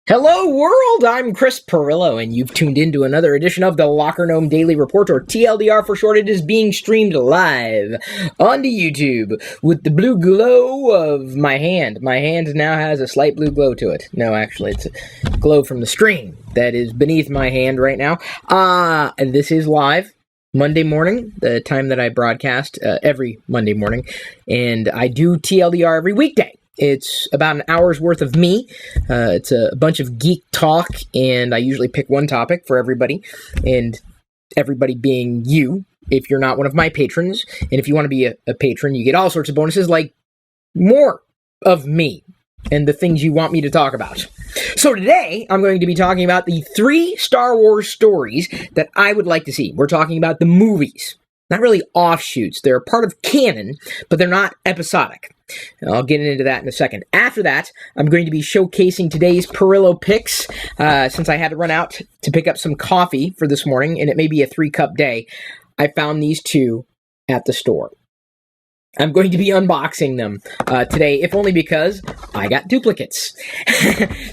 Hello world, I'm Chris Pirillo, and you've tuned in to another edition of the Locker Gnome Daily Report, or TLDR for short. It is being streamed live onto YouTube with the blue glow of my hand. My hand now has a slight blue glow to it. No, actually, it's a glow from the screen that is beneath my hand right now. And this is live. Monday morning, the time that I broadcast every Monday morning, and I do TLDR every weekday. It's about an hour's worth of me. It's a bunch of geek talk, and I usually pick one topic for everybody, and everybody being you, if you're not one of my patrons. And if you want to be a patron, you get all sorts of bonuses, like more of me and the things you want me to talk about. So today, I'm going to be talking about the 3 Star Wars stories that I would like to see. We're talking about the movies. Not really offshoots. They're part of canon, but they're not episodic. And I'll get into that in a second. After that, I'm going to be showcasing today's Pirillo picks, since I had to run out to pick up some coffee for this morning, and it may be a 3-cup day. I found these 2 at the store. I'm going to be unboxing them today, if only because I got duplicates.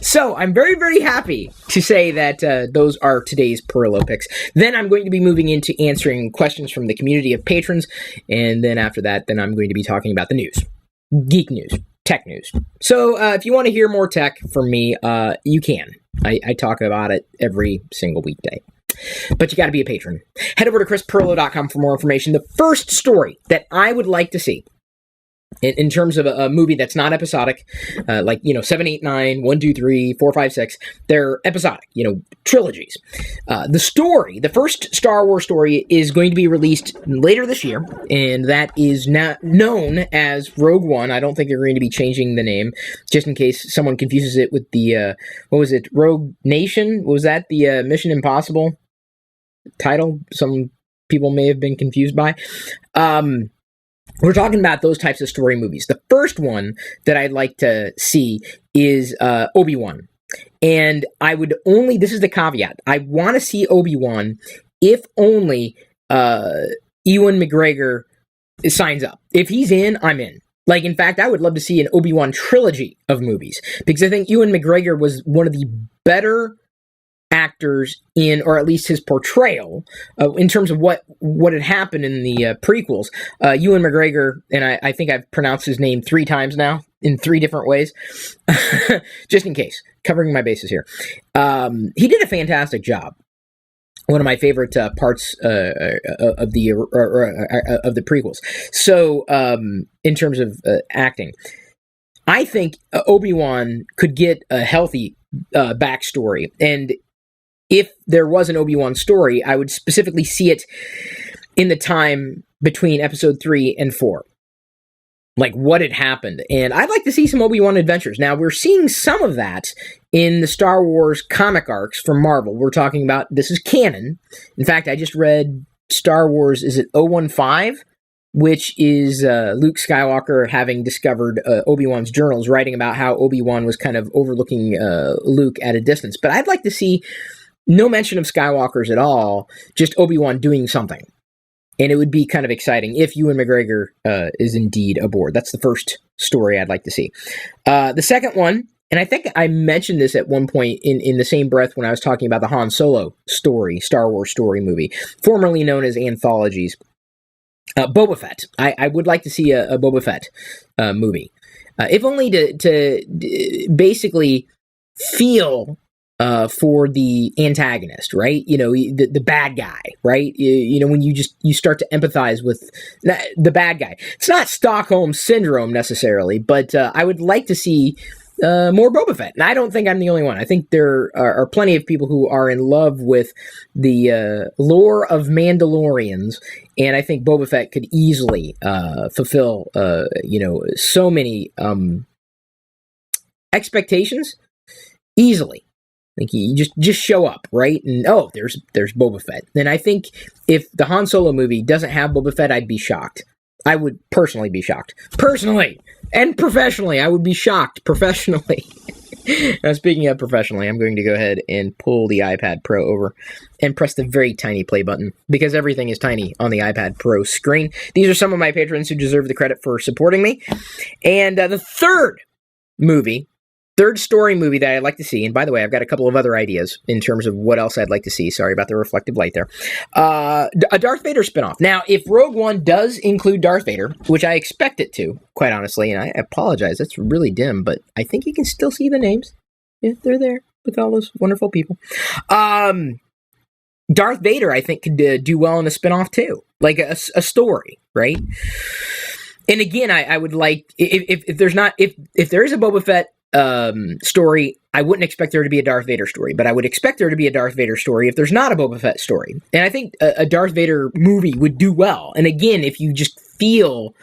So I'm very, very happy to say that those are today's Pirillo picks. Then I'm going to be moving into answering questions from the community of patrons. And then after that, then I'm going to be talking about the news. Geek news. Tech news. So if you want to hear more tech from me, you can. I talk about it every single weekday. But you got to be a patron. Head over to chrispirillo.com for more information. The first story that I would like to see in terms of a movie that's not episodic, like, 7, 8, 9, 1, 2, 3, 4, 5, 6, they're episodic, trilogies. The first Star Wars story is going to be released later this year, and that is now known as Rogue One. I don't think they're going to be changing the name, just in case someone confuses it with the, Rogue Nation? Was that the Mission Impossible title some people may have been confused by? We're talking about those types of story movies. The first one that I'd like to see is Obi-Wan. And this is the caveat, I want to see Obi-Wan if only Ewan McGregor signs up. If he's in, I'm in. Like, in fact, I would love to see an Obi-Wan trilogy of movies, because I think Ewan McGregor was one of the better actors in, or at least his portrayal, in terms of what had happened in the prequels. Ewan McGregor, and I think I've pronounced his name 3 times now, in 3 different ways, just in case, covering my bases here. He did a fantastic job. One of my favorite parts of the prequels. So, in terms of acting, I think Obi-Wan could get a healthy backstory, and if there was an Obi-Wan story, I would specifically see it in the time between episode 3 and 4. Like, what had happened. And I'd like to see some Obi-Wan adventures. Now, we're seeing some of that in the Star Wars comic arcs from Marvel. We're talking about, this is canon. In fact, I just read Star Wars, is it 015? Which is Luke Skywalker having discovered Obi-Wan's journals, writing about how Obi-Wan was kind of overlooking Luke at a distance. But I'd like to see no mention of Skywalkers at all, just Obi-Wan doing something. And it would be kind of exciting if Ewan McGregor is indeed aboard. That's the first story I'd like to see. The second one, and I think I mentioned this at one point in the same breath when I was talking about the Han Solo story, Star Wars story movie, formerly known as Anthologies. Boba Fett. I would like to see a Boba Fett movie. If only to basically feel for the antagonist, right? The bad guy, right? When you start to empathize with the bad guy. It's not Stockholm Syndrome necessarily, but I would like to see more Boba Fett. And I don't think I'm the only one. I think there are plenty of people who are in love with the lore of Mandalorians, and I think Boba Fett could easily fulfill, so many expectations easily. Like, you just show up, right? And there's Boba Fett. And I think if the Han Solo movie doesn't have Boba Fett, I'd be shocked. I would personally be shocked. Personally and professionally, I would be shocked professionally. Now, speaking of professionally, I'm going to go ahead and pull the iPad Pro over and press the very tiny play button, because everything is tiny on the iPad Pro screen. These are some of my patrons who deserve the credit for supporting me. And the third movie Third story movie that I'd like to see, and by the way, I've got a couple of other ideas in terms of what else I'd like to see. Sorry about the reflective light there. A Darth Vader spinoff. Now, if Rogue One does include Darth Vader, which I expect it to, quite honestly, and I apologize, that's really dim, but I think you can still see the names. Yeah, they're there with all those wonderful people. Darth Vader, I think, could do well in a spinoff too, like a story, right? And again, I would like if there is a Boba Fett story, I wouldn't expect there to be a Darth Vader story, but I would expect there to be a Darth Vader story if there's not a Boba Fett story. And I think a Darth Vader movie would do well. And again, if you just feel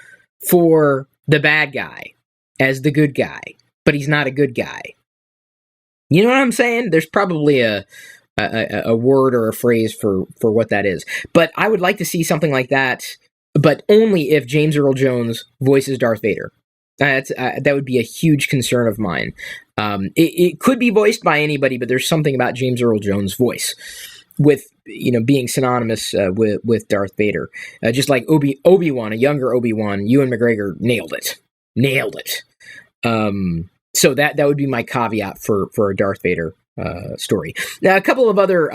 for the bad guy as the good guy, but he's not a good guy. You know what I'm saying? There's probably a word or a phrase for what that is. But I would like to see something like that, but only if James Earl Jones voices Darth Vader. That would be a huge concern of mine. It could be voiced by anybody, but there's something about James Earl Jones' voice with being synonymous with Darth Vader. Just like Obi-Wan, a younger Obi-Wan, Ewan McGregor nailed it. So that would be my caveat for a Darth Vader story. Now, a couple of other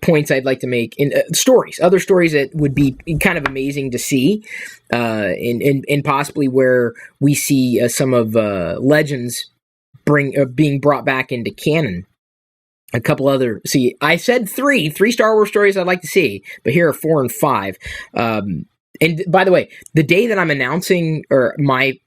points I'd like to make in other stories that would be kind of amazing to see, and possibly where we see some of Legends being brought back into canon. A couple other, I said three Star Wars stories I'd like to see, but here are 4 and 5. And by the way, the day that I'm announcing my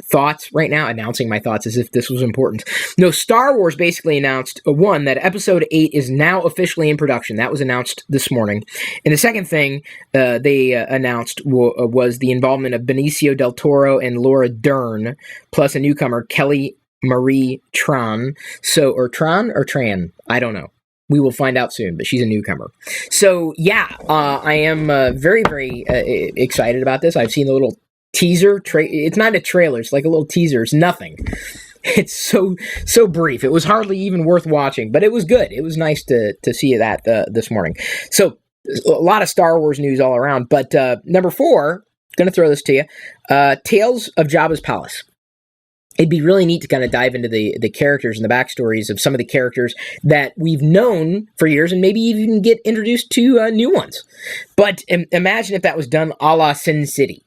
thoughts right now, announcing my thoughts as if this was important. No, Star Wars basically announced, one, that Episode 8 is now officially in production. That was announced this morning. And the second thing they announced was the involvement of Benicio del Toro and Laura Dern, plus a newcomer, Kelly Marie Tran. Or Tran? I don't know. We will find out soon, but she's a newcomer. So, yeah, I am very, very excited about this. I've seen the little teaser. It's not a trailer. It's like a little teaser. It's nothing. It's so brief. It was hardly even worth watching, but it was good. It was nice to see that this morning. So, a lot of Star Wars news all around. But number 4, going to throw this to you, Tales of Jabba's Palace. It'd be really neat to kind of dive into the characters and the backstories of some of the characters that we've known for years, and maybe even get introduced to new ones. But imagine if that was done a la Sin City.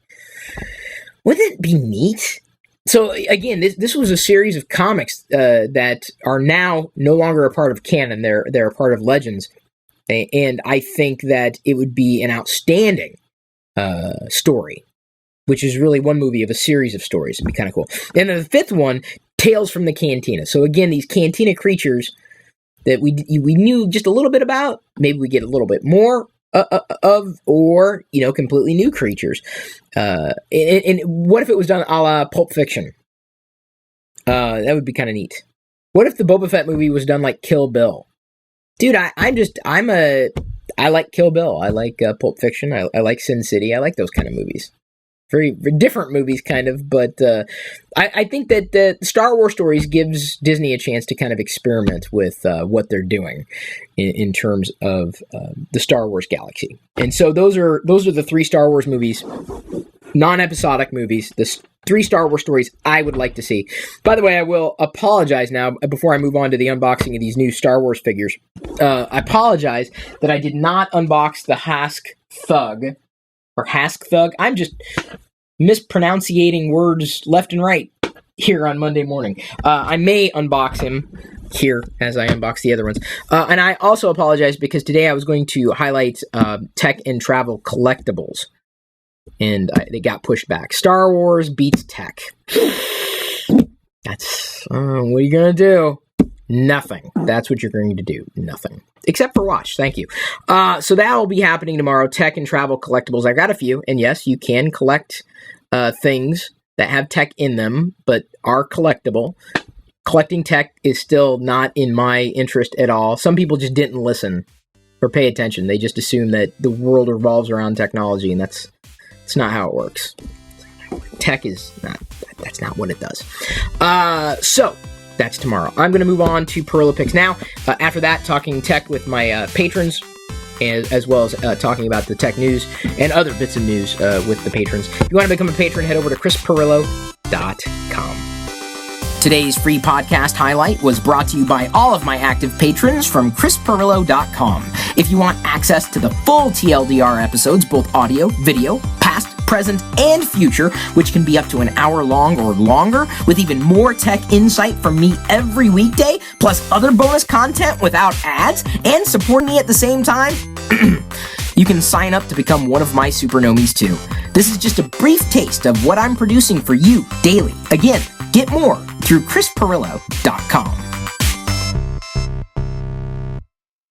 Wouldn't it be neat? So again, this was a series of comics that are now no longer a part of canon. They're a part of Legends, and I think that it would be an outstanding story, which is really one movie of a series of stories. It'd be kind of cool. And then the 5th one, Tales from the Cantina. So again, these Cantina creatures that we knew just a little bit about, maybe we get a little bit more of, or completely new creatures. And what if it was done a la Pulp Fiction? That would be kind of neat. What if the Boba Fett movie was done like Kill Bill? Dude, I like Kill Bill. I like Pulp Fiction. I like Sin City. I like those kind of movies. Very, very different movies, kind of, but I think that the Star Wars stories gives Disney a chance to kind of experiment with what they're doing in terms of the Star Wars galaxy. And so those are the 3 Star Wars movies, non-episodic movies, the 3 Star Wars stories I would like to see. By the way, I will apologize now before I move on to the unboxing of these new Star Wars figures. I apologize that I did not unbox the Hask Thug. Or Hask Thug. I'm just mispronouncing words left and right here on Monday morning. I may unbox him here as I unbox the other ones. And I also apologize because today I was going to highlight tech and travel collectibles. And they got pushed back. Star Wars beats tech. That's... what are you going to do? Nothing. That's what you're going to do. Nothing. Except for watch. Thank you. So that will be happening tomorrow. Tech and travel collectibles. I got a few. And yes, you can collect things that have tech in them, but are collectible. Collecting tech is still not in my interest at all. Some people just didn't listen or pay attention. They just assume that the world revolves around technology, and that's not how it works. Tech is not. That's not what it does. So... that's tomorrow. I'm going to move on to Pirillo Picks now. After that, talking tech with my patrons, as well as talking about the tech news and other bits of news with the patrons. If you want to become a patron, head over to chrispirillo.com. Today's free podcast highlight was brought to you by all of my active patrons from chrispirillo.com. If you want access to the full TLDR episodes, both audio, video, past, present, and future, which can be up to an hour long or longer, with even more tech insight from me every weekday, plus other bonus content without ads, and support me at the same time, you can sign up to become one of my supernomies too. This is just a brief taste of what I'm producing for you daily. Again, get more through chrispirillo.com.